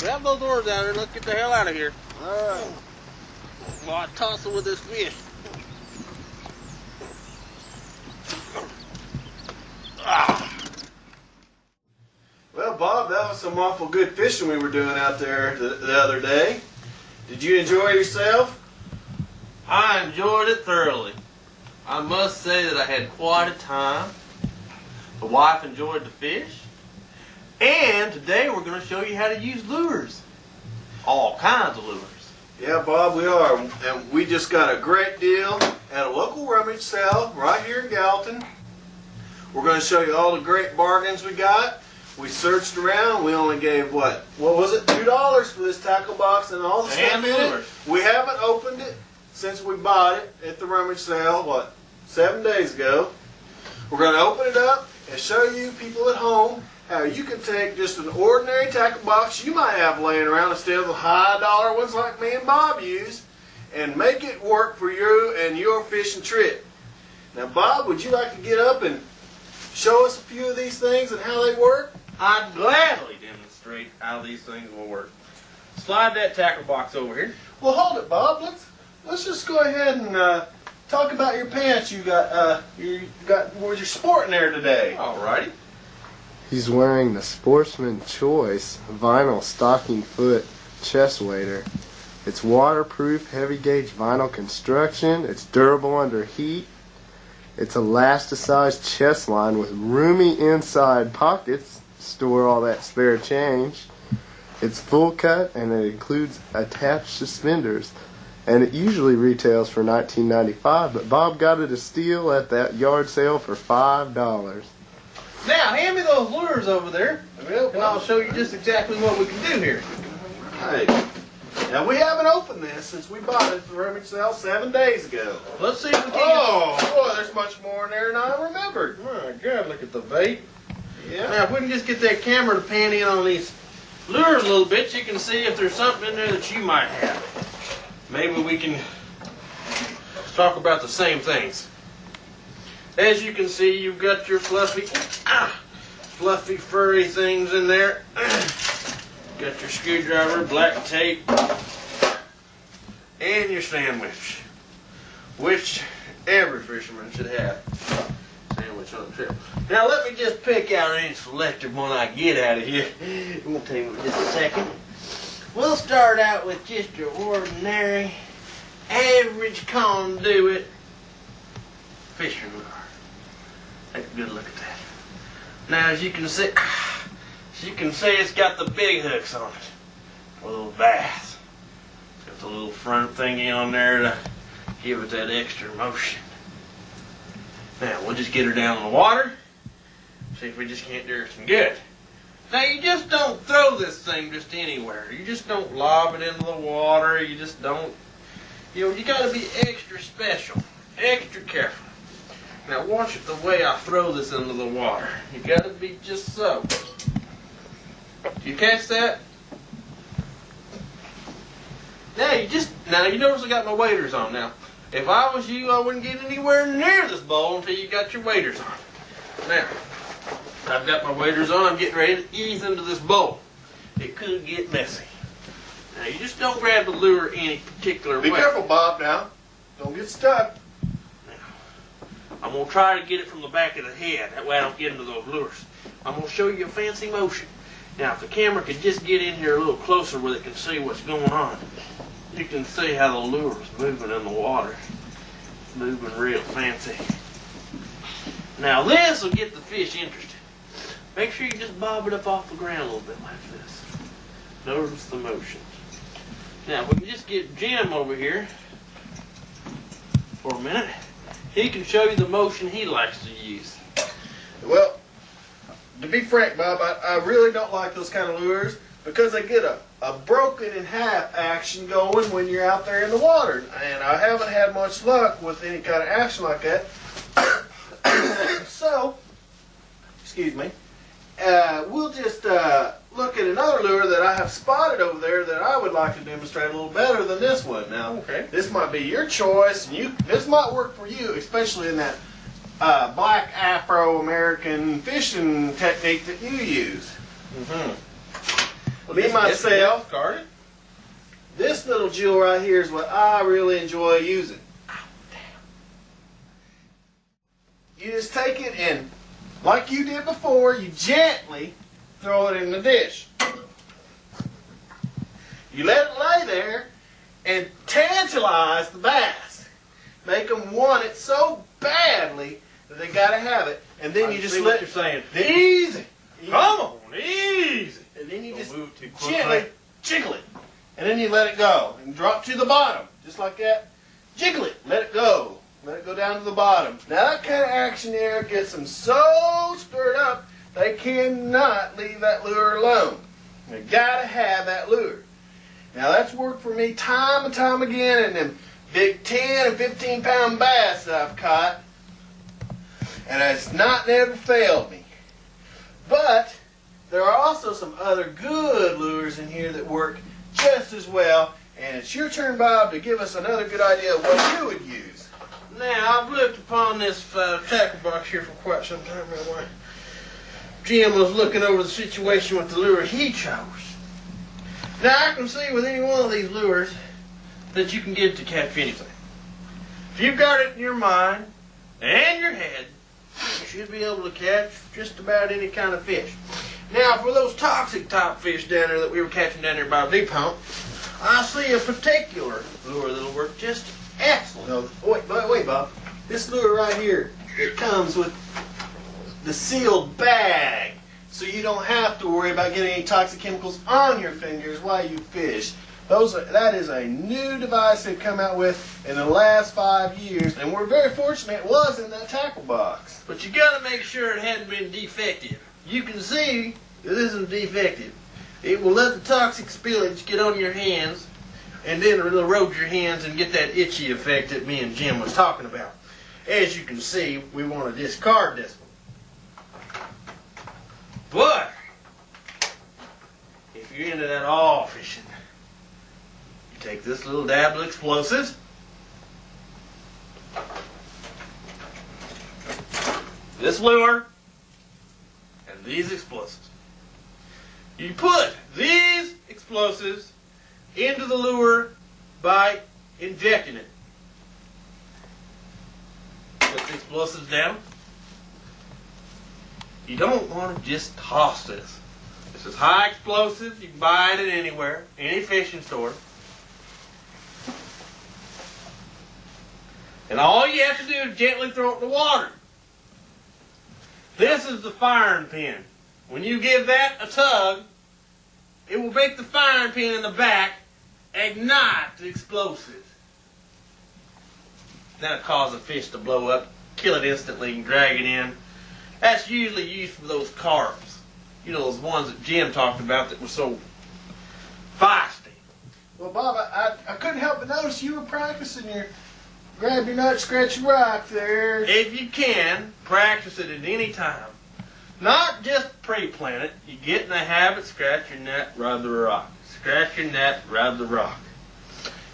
Grab those oars out there and let's get the hell out of here. Alright. While I tussle with this fish. Well, Bob, that was some awful good fishing we were doing out there the other day. Did you enjoy yourself? I enjoyed it thoroughly. I must say that I had quite a time. The wife enjoyed the fish. And today we're going to show you how to use lures. All kinds of lures. Yeah, Bob, we are. And we just got a great deal at a local rummage sale right here in Gallatin. We're going to show you all the great bargains we got. We searched around. We only gave, what was it? $2 for this tackle box and all the stuff in it. We haven't opened it since we bought it at the rummage sale, 7 days ago. We're going to open it up and show you people at home how you can take just an ordinary tackle box you might have laying around instead of the high dollar ones like me and Bob use and make it work for you and your fishing trip. Now, Bob, would you like to get up and show us a few of these things and how they work? I'd gladly demonstrate how these things will work. Slide that tackle box over here. Well, hold it, Bob. Let's just go ahead and talk about your pants you got what you're sporting there today. Alrighty. He's wearing the Sportsman Choice vinyl stocking foot chest waders. It's waterproof, heavy gauge vinyl construction. It's durable under heat. It's elasticized chest line with roomy inside pockets to store all that spare change. It's full cut and it includes attached suspenders. And it usually retails for $19.95, but Bob got it a steal at that yard sale for $5. Now, hand me those lures over there, and I'll show you just exactly what we can do here. Hey, now we haven't opened this since we bought it at the rummage sale 7 days ago. Let's see if we can boy, there's much more in there than I remembered. My God, look at the bait. Yeah. Now, if we can just get that camera to pan in on these lures a little bit, you can see if there's something in there that you might have. Maybe we can talk about the same things. As you can see, you've got your fluffy, furry things in there. Got your screwdriver, black tape, and your sandwich, which every fisherman should have. Sandwich on the trip. Now let me just pick out any selected one I get out of here. We'll tell you in just a second. We'll start out with just your ordinary, average conduit fishing lure. Take a good look at that. Now, as you can see, it's got the big hooks on it for little bass. It's got the little front thingy on there to give it that extra motion. Now, we'll just get her down in the water. See if we just can't do her some good. Now, you just don't throw this thing just anywhere. You just don't lob it into the water. You just don't, you got to be extra special, extra careful. Now watch it the way I throw this into the water. You got to be just so. You catch that? Now you notice I got my waders on. Now, if I was you, I wouldn't get anywhere near this bowl until you got your waders on. Now, I've got my waders on. I'm getting ready to ease into this bowl. It could get messy. Now, you just don't grab the lure any particular way. Be careful, Bob, now. Don't get stuck. I'm going to try to get it from the back of the head. That way I don't get into those lures. I'm going to show you a fancy motion. Now, if the camera could just get in here a little closer where it can see what's going on, you can see how the lure is moving in the water. It's moving real fancy. Now, this will get the fish interested. Make sure you just bob it up off the ground a little bit like this. Notice the motions. Now, we can just get Jim over here for a minute. He can show you the motion he likes to use. Well, to be frank, Bob, I really don't like those kind of lures because they get a broken in half action going when you're out there in the water. And I haven't had much luck with any kind of action like that. So, excuse me, we'll just look at another lure that I have spotted over there that I would like to demonstrate a little better than this one. Now, okay, this might be your choice, and this might work for you, especially in that black Afro-American fishing technique that you use. Me, myself, Discarded? this little jewel right here is what I really enjoy using. You just take it and, like you did before, you gently throw it in the dish. You let it lay there and tantalize the bass. Make them want it so badly that they gotta have it. And then you just see let what you're saying. Easy. Come on, easy. And then you Don't just move too quickly. gently jiggle it. And then you let it go and drop to the bottom. Just like that. Jiggle it. Let it go. Let it go down to the bottom. Now that kind of action there gets them so stirred up they cannot leave that lure alone. They gotta have that lure. Now that's worked for me time and time again in them big 10 and 15 pound bass that I've caught. And it's not never failed me. But there are also some other good lures in here that work just as well. And it's your turn, Bob, to give us another good idea of what you would use. Now, I've looked upon this tackle box here for quite some time now. While Jim was looking over the situation with the lure he chose. Now, I can see with any one of these lures that you can get it to catch anything. If you've got it in your mind and your head, you should be able to catch just about any kind of fish. Now, for those toxic type fish down there that we were catching down there by the deep pump, I see a particular lure that'll work just excellent. No, wait, Bob. This lure right here, it comes with the sealed bag, so you don't have to worry about getting any toxic chemicals on your fingers while you fish. That is a new device they've come out with in the last 5 years, and we're very fortunate it was in that tackle box. But you got to make sure it hadn't been defective. You can see it isn't defective. It will let the toxic spillage get on your hands, and then it'll erode your hands and get that itchy effect that me and Jim was talking about. As you can see, we want to discard this one. But if you're into that all fishing, you take this little dab of explosives, this lure, and these explosives. You put these explosives into the lure by injecting it. Put the explosives down. You don't want to just toss this. This is high explosive. You can buy it at anywhere, any fishing store. And all you have to do is gently throw it in the water. This is the firing pin. When you give that a tug, it will make the firing pin in the back ignite the explosives. That'll cause the fish to blow up, kill it instantly, and drag it in. That's usually used for those carps. You know, those ones that Jim talked about that were so feisty. Well, Bob, I couldn't help but notice you were practicing your grab your nut, scratch your rock there. If you can, practice it at any time. Not just pre-plant it. You get in the habit, scratch your net, rub the rock. Scratch your net, rub the rock.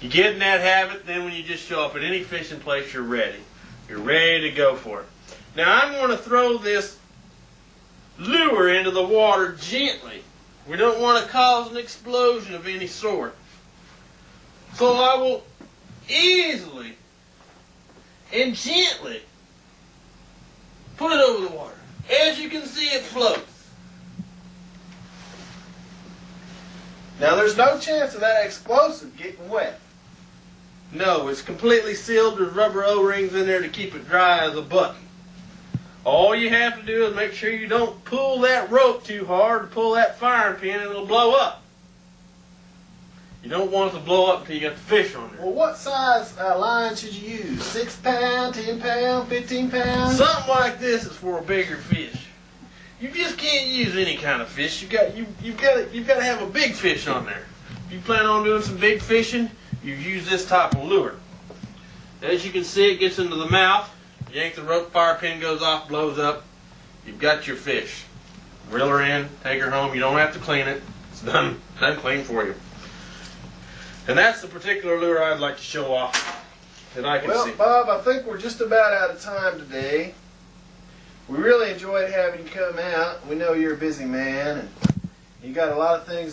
You get in that habit, then when you just show up at any fishing place, you're ready. You're ready to go for it. Now I'm going to throw this lure into the water gently. We don't want to cause an explosion of any sort. So I will easily and gently put it over the water. As you can see, it floats. Now there's no chance of that explosive getting wet. No, it's completely sealed with rubber O-rings in there to keep it dry as a button. All you have to do is make sure you don't pull that rope too hard to pull that firing pin and it'll blow up. You don't want it to blow up until you got the fish on there. Well, what size line should you use? 6 pound, 10 pound, 15 pounds? Something like this is for a bigger fish. You just can't use any kind of fish. You've got to have a big fish on there. If you plan on doing some big fishing, you use this type of lure. As you can see, it gets into the mouth. Yank the rope, fire pin goes off, blows up. You've got your fish. Reel her in, take her home. You don't have to clean it. It's done clean for you. And that's the particular lure I'd like to show off that I can see. Well, Bob, I think we're just about out of time today. We really enjoyed having you come out. We know you're a busy man and you got a lot of things